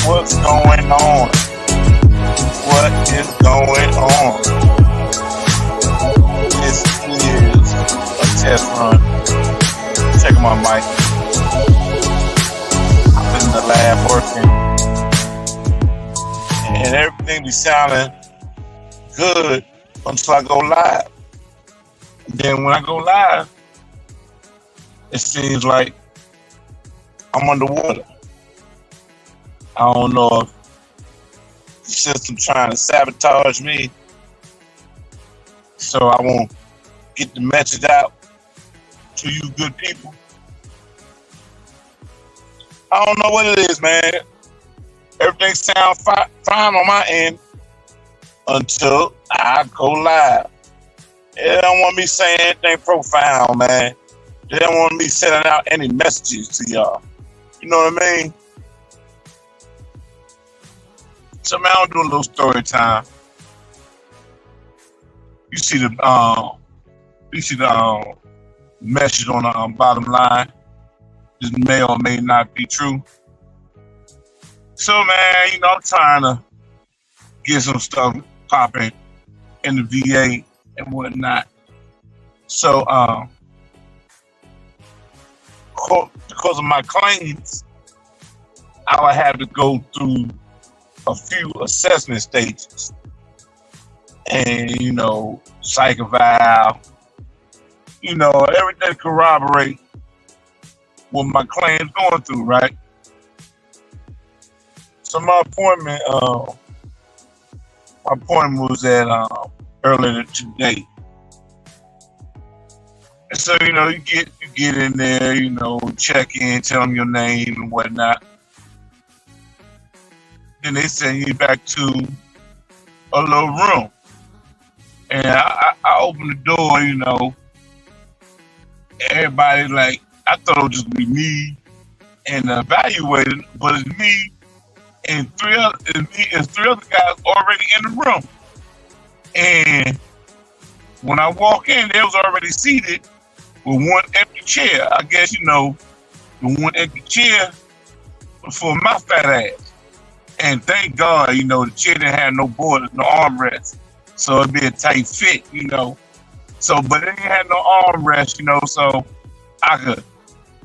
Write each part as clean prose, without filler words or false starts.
What's going on? What is going on? This is a test run. Checking my mic. I'm in the lab working, and everything be sounding good until I go live. Then when I go live, it seems like I'm underwater. I don't know if the system trying to sabotage me, so I won't get the message out to you good people. I don't know what it is, man. Everything sounds fine on my end until I go live. They don't want me saying anything profound, man. They don't want me sending out any messages to y'all. You know what I mean? So man, I'll do a little story time. You see the message on the bottom line. This may or may not be true. So man, I'm trying to get some stuff popping in the VA and whatnot. So because of my claims, I would have to go through a few assessment stages. And, psych eval, everything corroborate what my claims going through, right? So my appointment was at earlier today. And so, you get in there, check in, tell them your name and whatnot. Then they send you back to a little room. And I opened the door, everybody like, I thought it would just be me and the evaluator, but it's me and three other guys already in the room. And when I walk in, they was already seated with one empty chair. I guess, the one empty chair was for my fat ass. And thank God, the chair didn't have no borders, no armrest. So it'd be a tight fit, So, but it didn't have no armrest, so I could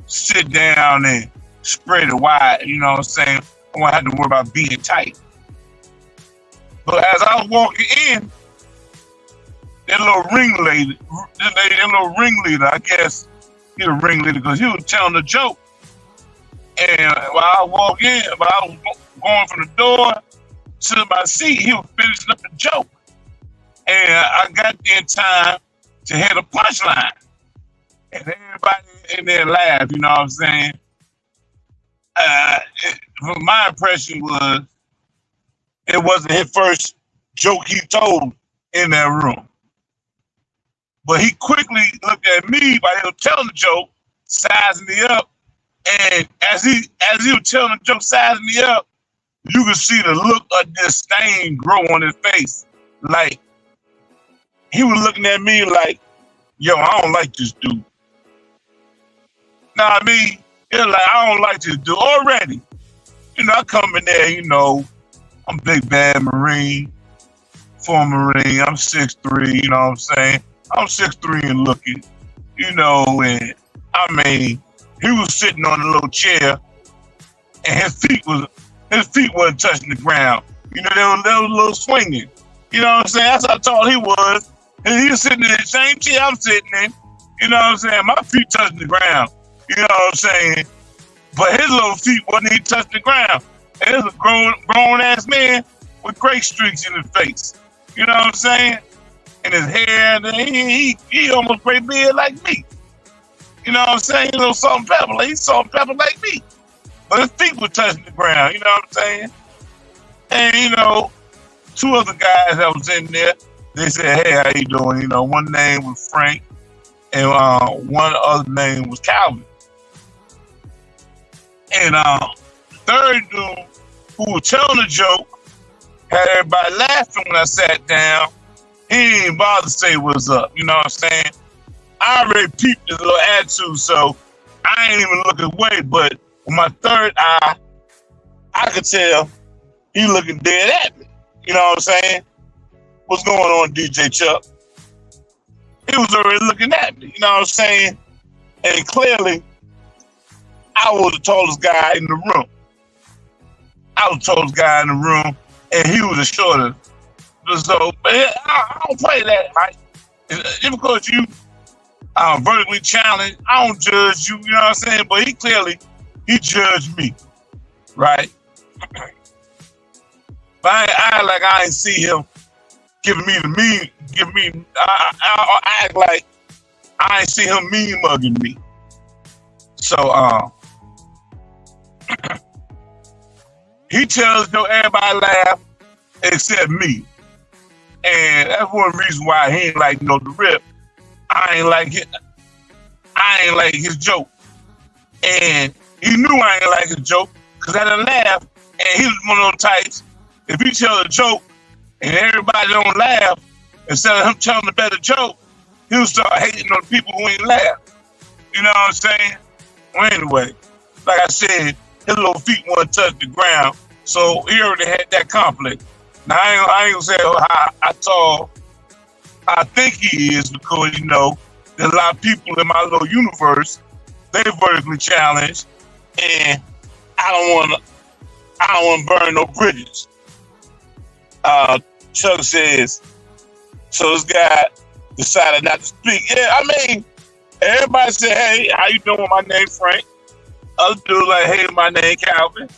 sit down and spread it wide, I won't have to worry about being tight. But as I was walking in, that little ringleader, I guess he was a ringleader because he was telling a joke. And while I walked in, while I was going from the door to my seat, he was finishing up the joke. And I got there in time to hit a punchline. And everybody in there laughed, you know what I'm saying? My impression was it wasn't his first joke he told in that room. But he quickly looked at me while he was telling the joke, sizing me up. And as he was telling the joke, sizing me up, you could see the look of disdain grow on his face. Like, he was looking at me like, yo, I don't like this dude. Now, he was like, I don't like this dude already. I come in there, I'm big bad Marine, former Marine, I'm 6'3", you know what I'm saying? I'm 6'3" and looking, and he was sitting on a little chair and his feet wasn't touching the ground. They was a little swinging. You know what I'm saying? That's how tall he was. And he was sitting in the same chair I'm sitting in. You know what I'm saying? My feet touching the ground. You know what I'm saying? But his little feet wasn't even touching the ground. And it was a grown ass man with gray streaks in his face. You know what I'm saying? And his hair, he almost gray beard like me. You know what I'm saying? Salt and pepper. Like, he's salt and pepper like me. But his feet were touching the ground. You know what I'm saying? And, two other guys that was in there, they said, hey, how you doing? One name was Frank and one other name was Calvin. And third dude who was telling the joke had everybody laughing when I sat down. He didn't bother to say what's up. You know what I'm saying? I already peeped his little attitude, so I ain't even looking away. But with my third eye, I could tell he looking dead at me. You know what I'm saying? What's going on, DJ Chuck? He was already looking at me. You know what I'm saying? And clearly, I was the tallest guy in the room. And he was the shortest. So, but I don't play that, right? Just because you vertically challenged, I don't judge you, you know what I'm saying? But he judged me, right? But I ain't see him giving me the mean, I act like I ain't see him mean mugging me. So, he tells everybody laugh except me. And that's one reason why he ain't like the rip. I ain't like his joke. And he knew I ain't like his joke because I didn't laugh. And he was one of those types If he tell a joke and everybody don't laugh, instead of him telling a better joke, he'll start hating on the people who ain't laugh. You know what I'm saying? Well, anyway, like I said, his little feet wouldn't touch the ground, so he already had that conflict. Now, I ain't gonna say how tall I think he is, because, you know, there's a lot of people in my little universe, they're vertically challenged, and I don't want to burn no bridges. Chuck says, so this guy decided not to speak. Yeah, I mean, everybody said, hey, how you doing? My name Frank. Other dudes like, hey, my name Calvin.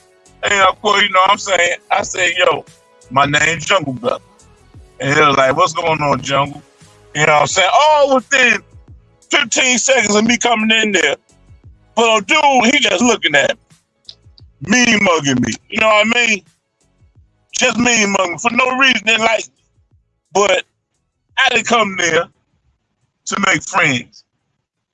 And of course, you know what I'm saying? I said, yo, my name's Jungle Brother. And he was like, what's going on, Jungle? You know what I'm saying? All within 15 seconds of me coming in there. But a dude, he just looking at me, mean mugging me. You know what I mean? Just mean mugging for no reason. They like me. But I didn't come there to make friends.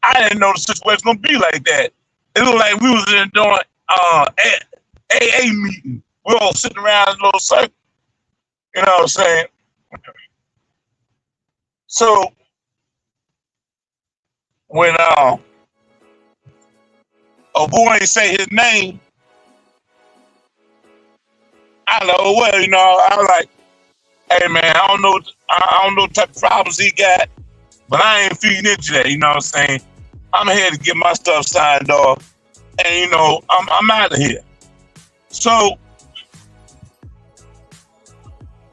I didn't know the situation was gonna be like that. It looked like we was in doing AA meeting. We all sitting around in a little circle. You know what I'm saying? So when a boy ain't say his name, I know, well, you know, I was like, hey man, I don't know what type of problems he got, but I ain't feeding into that, you know what I'm saying? I'm here to get my stuff signed off, and you know, I'm out of here. So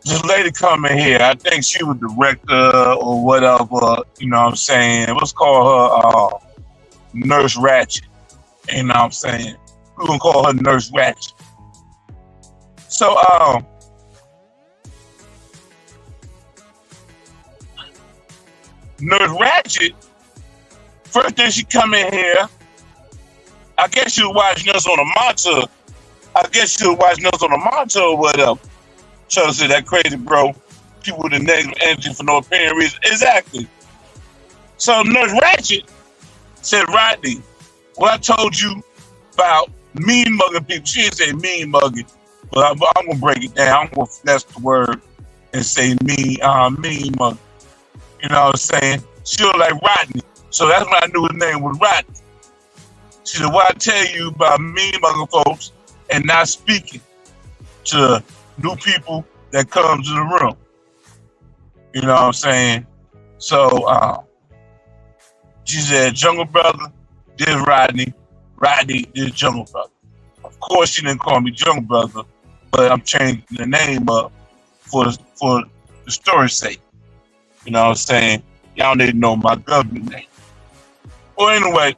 this lady coming here, I think she was director or whatever, you know what I'm saying? Let's call her Nurse Ratchet, you know what I'm saying? We're gonna call her Nurse Ratchet. So Nurse Ratchet, first thing she come in here, I guess she was watching us on a monitor. Or whatever. So I said, that crazy bro, people with a negative energy for no apparent reason. Exactly. So Nurse Ratchet said, Rodney, what I told you about mean mugging people, she didn't say mean mugging, but I'm going to break it down. I'm going to finesse the word and say mean mugging. You know what I'm saying? She was like Rodney. So that's when I knew his name was Rodney. She said, what I tell you about mean mugging folks and not speaking to new people that come to the room. You know what I'm saying? So she said, Jungle Brother, this Rodney. Rodney, this Jungle Brother. Of course, she didn't call me Jungle Brother, but I'm changing the name up for the story's sake. You know what I'm saying? Y'all need to know my government name. Well, anyway,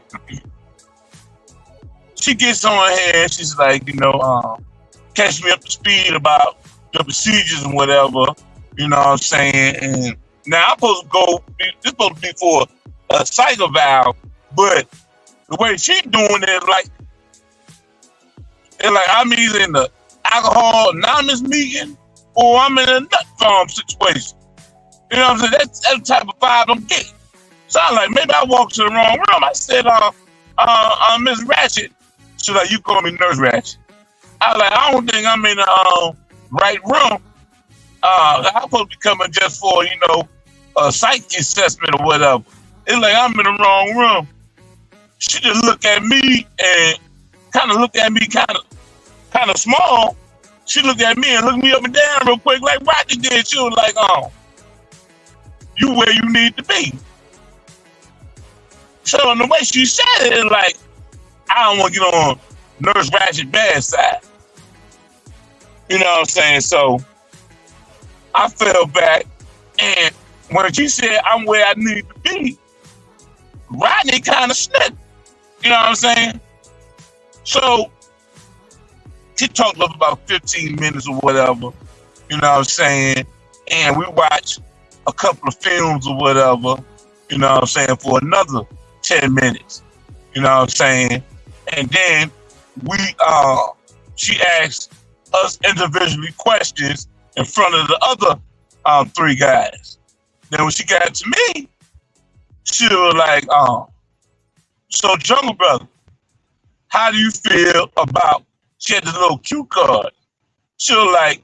she gets on here and she's like, you know, catch me up to speed about the procedures and whatever, you know what I'm saying? And now I'm supposed to go, this is supposed to be for a cycle valve, but the way she's doing it, it's like I'm either in the alcohol anonymous meeting or I'm in a nut farm situation. You know what I'm saying? That's the type of vibe I'm getting. So I'm like, maybe I walked to the wrong room. I said, Miss Ratchet. She's like, you call me Nurse Ratchet. I was like, I don't think I'm in the right room. I'm supposed to be coming just for, you know, a psych assessment or whatever. It's like I'm in the wrong room. She just looked at me and kind of small. She looked at me and looked me up and down real quick like Roger did. She was like, you where you need to be. So in the way she said it, it's like, I don't want to get on Nurse Ratchet bad side. You know what I'm saying? So I fell back, and when she said I'm where I need to be, Rodney kind of snipped. You know what I'm saying? So she talked up about 15 minutes or whatever. You know what I'm saying? And we watched a couple of films or whatever. You know what I'm saying? For another 10 minutes. You know what I'm saying? And then she asked us individually questions in front of the other 3 guys. Then when she got to me, she was like, so Jungle Brother, how do you feel about, she had this little cue card. She was like,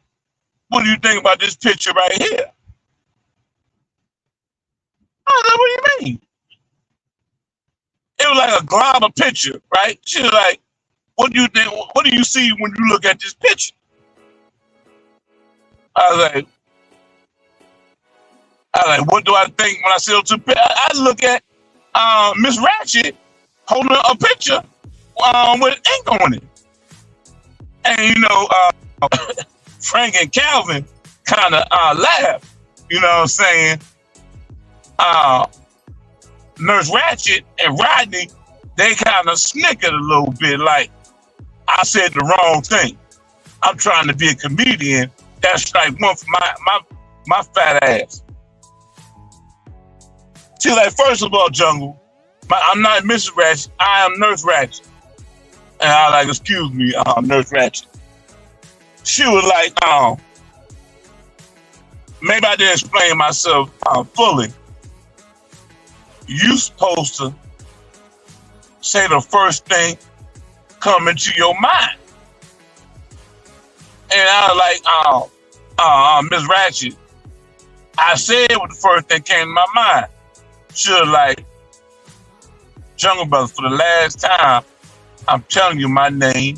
what do you think about this picture right here? I was like, what do you mean? It was like a glob of picture, right? She was like, what do you think? What do you see when you look at this picture? I was like, what do I think when I see those two pictures? I look at Miss Ratchet holding a picture with ink on it. And, you know, Frank and Calvin kind of laughed, you know what I'm saying? Nurse Ratchet and Rodney, they kind of snickered a little bit, like, I said the wrong thing. I'm trying to be a comedian. That's like one for my fat ass. See, like, first of all, Jungle, I'm not Mrs. Ratchet, I am Nurse Ratchet. And I like, excuse me, Nurse Ratchet. She was like, maybe I didn't explain myself fully. You supposed to say the first thing coming to your mind. And I was like, Miss Ratchet, I said what the first thing came to my mind. She was like, Jungle Brothers, for the last time, I'm telling you my name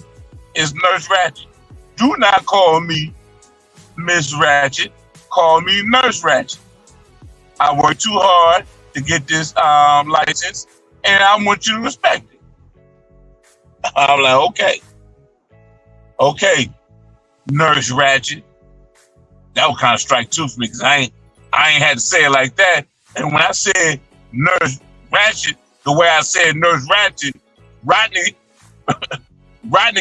is Nurse Ratchet. Do not call me Miss Ratchet. Call me Nurse Ratchet. I worked too hard to get this license, and I want you to respect it. I'm like, okay, Nurse Ratchet. That was kind of strike two for me because I ain't had to say it like that. And when I said Nurse Ratchet, the way I said Nurse Ratchet, Rodney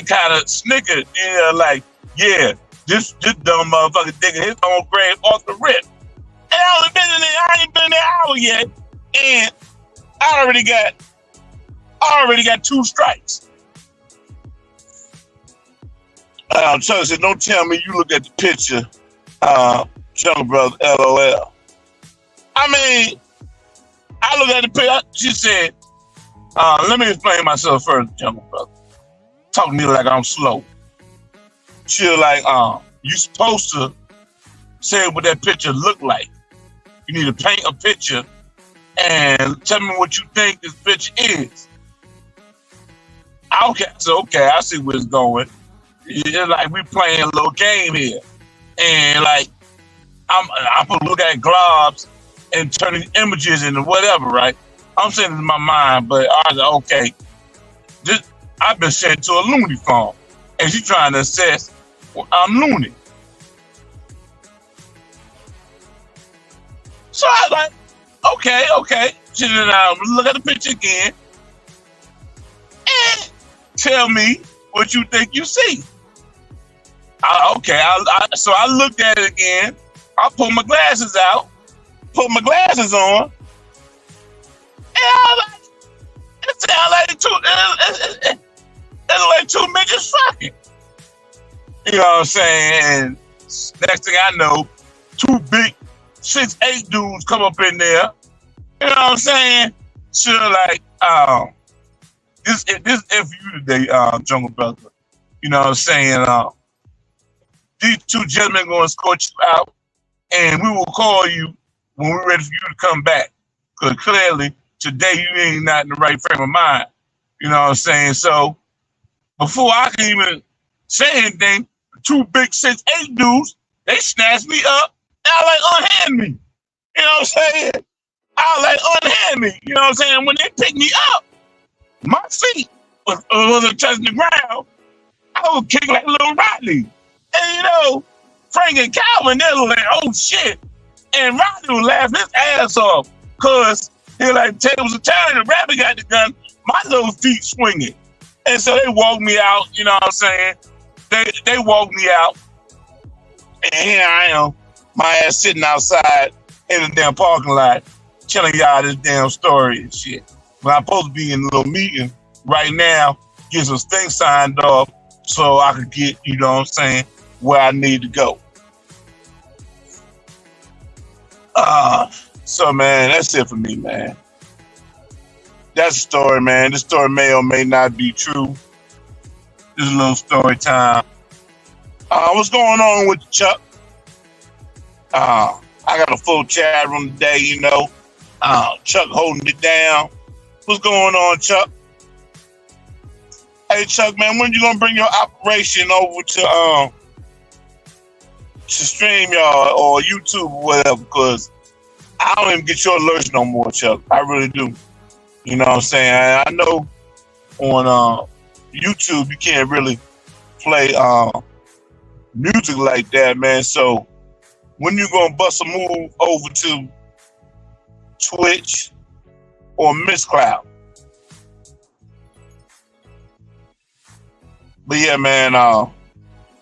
kind of snickered, like, yeah, this dumb motherfucker digging his own grave off the rip. And I ain't been in the hour yet, and I already got 2 strikes. Chuck said, don't tell me you look at the picture, Jungle Brothers, LOL. I mean, I look at the picture, she said, let me explain myself first, Jungle Brothers. Talk to me like I'm slow. She was like, you supposed to say what that picture look like. You need to paint a picture and tell me what you think this picture is. Okay, so I see where it's going. It's like we playing a little game here. And like, I'm gonna look at globs and turning images into whatever, right? I'm saying it in my mind, but I was like, okay, I've been sent to a loony farm, and she's trying to assess I'm loony. So I was like, okay. She said, look at the picture again, and tell me what you think you see. So I looked at it again. I pulled my glasses out, put my glasses on, and I was like, it sounds like two midgets fucking. You know what I'm saying? And next thing I know, 2 big 6'8" dudes come up in there. You know what I'm saying? So like, this is for you today, Jungle Brother. You know what I'm saying? These 2 gentlemen going to escort you out, and we will call you when we're ready for you to come back. Because clearly, today you ain't not in the right frame of mind. You know what I'm saying? So, before I can even say anything, 2 big 6'8" dudes, they snatched me up, and I like, unhand me. You know what I'm saying? I like, unhand me. You know what I'm saying? When they picked me up, my feet wasn't touching the ground. I was kicking like little Rodney. And you know, Frank and Calvin, they were like, oh shit. And Rodney was laughing his ass off because he was like, tables are turning, the rabbit got the gun, my little feet swinging. And so they walked me out, you know what I'm saying? They walked me out. And here I am, my ass sitting outside in the damn parking lot, telling y'all this damn story and shit. When I'm supposed to be in a little meeting right now, get some things signed off so I could get, you know what I'm saying, where I need to go. So man, that's it for me, man. That's the story, man. This story may or may not be true. This is a little story time. What's going on with Chuck? I got a full chat room today, you know. Chuck holding it down. What's going on, Chuck? Hey, Chuck, man, when you gonna bring your operation over to StreamYard or YouTube or whatever? Because I don't even get your alerts no more, Chuck. I really do. You know what I'm saying? I know on YouTube you can't really play music like that, man. So when you gonna bust a move over to Twitch or Mixcloud? But yeah, man.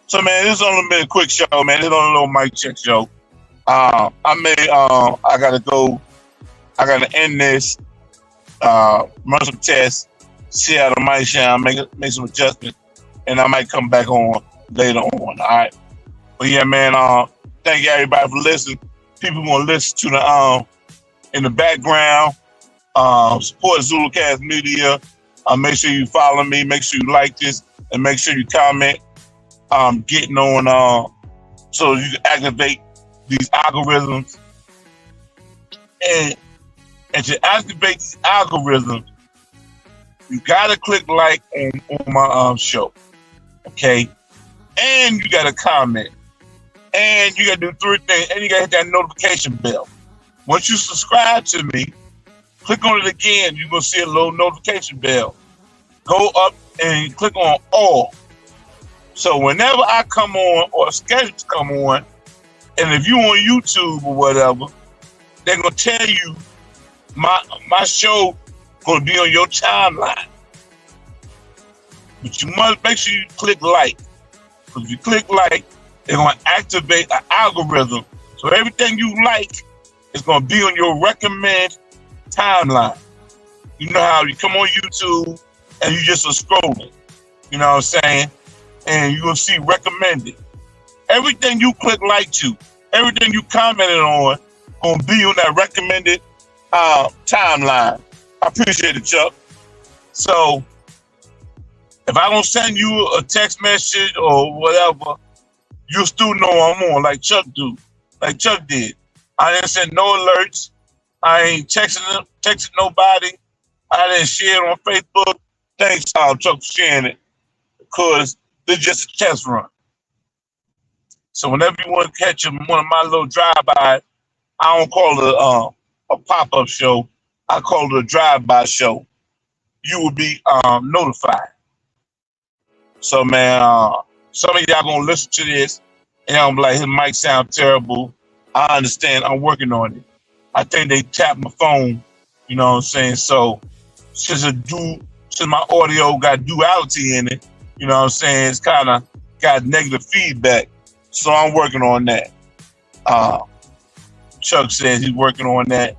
So man, this only been a quick show, man. This only a little mic check show. I gotta go. I gotta end this. Run some tests, see how the mic sound, make some adjustments, and I might come back on later on. All right. But yeah, man. Thank you everybody for listening. People want to listen to the in the background. Support ZuluCast Media. Make sure you follow me. Make sure you like this, and make sure you comment. Getting on so you can activate these algorithms. And to activate these algorithms, you gotta click like on my show, okay? And you gotta comment, and you gotta do 3 things, and you gotta hit that notification bell. Once you subscribe to me, click on it again. You're gonna see a little notification bell. Go up and click on all. So whenever I come on or schedules come on, and if you on YouTube or whatever, they're gonna tell you my show gonna be on your timeline. But you must make sure you click like. Because if you click like, they're gonna activate an algorithm. So everything you like is gonna be on your recommend timeline. You know how you come on YouTube and you just are scrolling. You know what I'm saying? And you're gonna see recommended. Everything you click like to, everything you commented on, gonna be on that recommended timeline. I appreciate it, Chuck. So if I don't send you a text message or whatever, you still know I'm on, like Chuck did. I didn't send no alerts. I ain't texting nobody. I didn't share it on Facebook. Thanks, Chuck, for sharing it, because this is just a test run. So whenever you want to catch one of my little drive-by, I don't call it a pop-up show. I call it a drive-by show. You will be notified. So, man, some of y'all going to listen to this, and y'all be like, his mic sound terrible. I understand. I'm working on it. I think they tapped my phone, you know what I'm saying? So, since my audio got duality in it, you know what I'm saying, it's kind of got negative feedback. So I'm working on that. Chuck says he's working on that.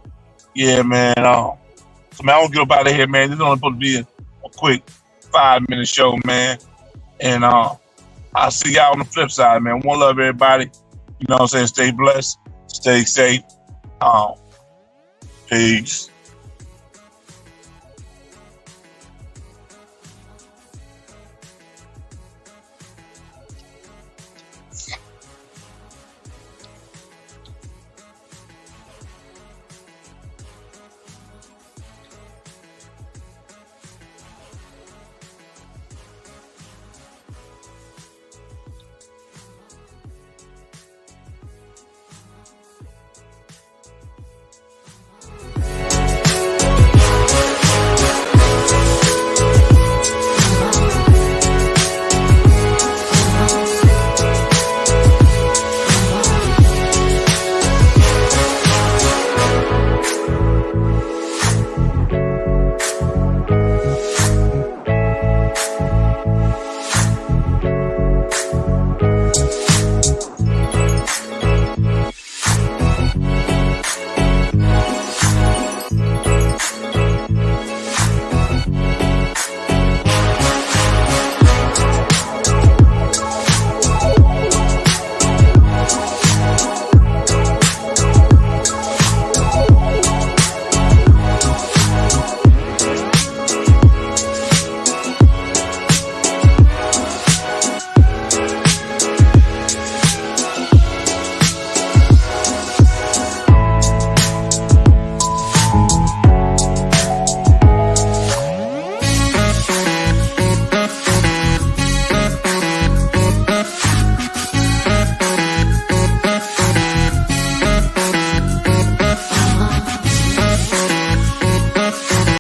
Yeah, man. So, man, I won't get up out of here, man. This is only supposed to be a quick 5-minute show, man. And I'll see y'all on the flip side, man. One love, everybody. You know what I'm saying? Stay blessed. Stay safe. Peace.